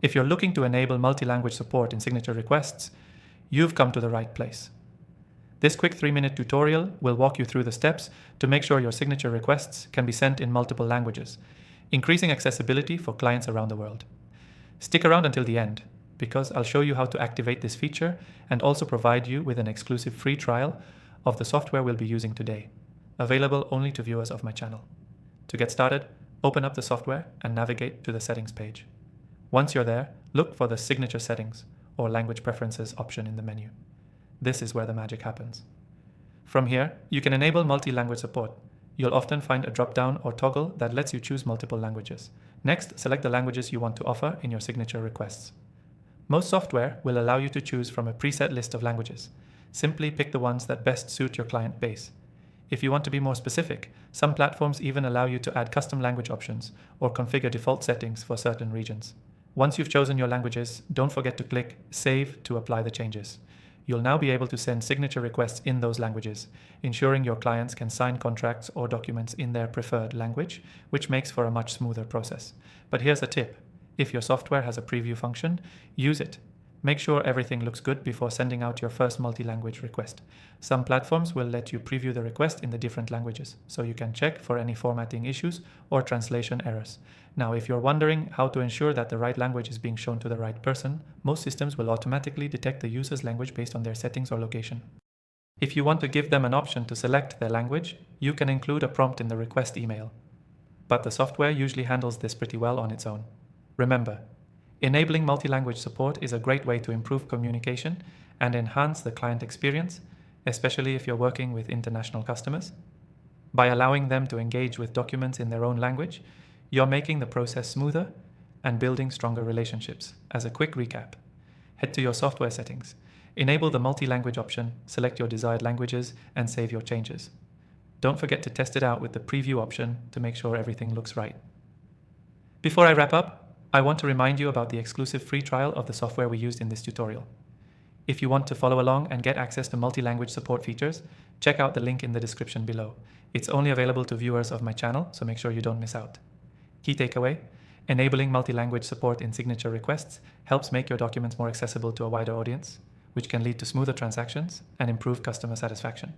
If you're looking to enable multi-language support in signature requests, you've come to the right place. This quick 3-minute tutorial will walk you through the steps to make sure your signature requests can be sent in multiple languages, increasing accessibility for clients around the world. Stick around until the end, because I'll show you how to activate this feature and also provide you with an exclusive free trial of the software we'll be using today, available only to viewers of my channel. To get started, open up the software and navigate to the settings page. Once you're there, look for the Signature Settings or Language Preferences option in the menu. This is where the magic happens. From here, you can enable multi-language support. You'll often find a drop-down or toggle that lets you choose multiple languages. Next, select the languages you want to offer in your signature requests. Most software will allow you to choose from a preset list of languages. Simply pick the ones that best suit your client base. If you want to be more specific, some platforms even allow you to add custom language options or configure default settings for certain regions. Once you've chosen your languages, don't forget to click Save to apply the changes. You'll now be able to send signature requests in those languages, ensuring your clients can sign contracts or documents in their preferred language, which makes for a much smoother process. But here's a tip. If your software has a preview function, use it. Make sure everything looks good before sending out your first multi-language request. Some platforms will let you preview the request in the different languages, so you can check for any formatting issues or translation errors. Now, if you're wondering how to ensure that the right language is being shown to the right person, most systems will automatically detect the user's language based on their settings or location. If you want to give them an option to select their language, you can include a prompt in the request email. But the software usually handles this pretty well on its own. Remember, enabling multi-language support is a great way to improve communication and enhance the client experience, especially if you're working with international customers. By allowing them to engage with documents in their own language, you're making the process smoother and building stronger relationships. As a quick recap, head to your software settings, enable the multi-language option, select your desired languages, and save your changes. Don't forget to test it out with the preview option to make sure everything looks right. Before I wrap up, I want to remind you about the exclusive free trial of the software we used in this tutorial. If you want to follow along and get access to multi-language support features, check out the link in the description below. It's only available to viewers of my channel, so make sure you don't miss out. Key takeaway: enabling multi-language support in signature requests helps make your documents more accessible to a wider audience, which can lead to smoother transactions and improve customer satisfaction.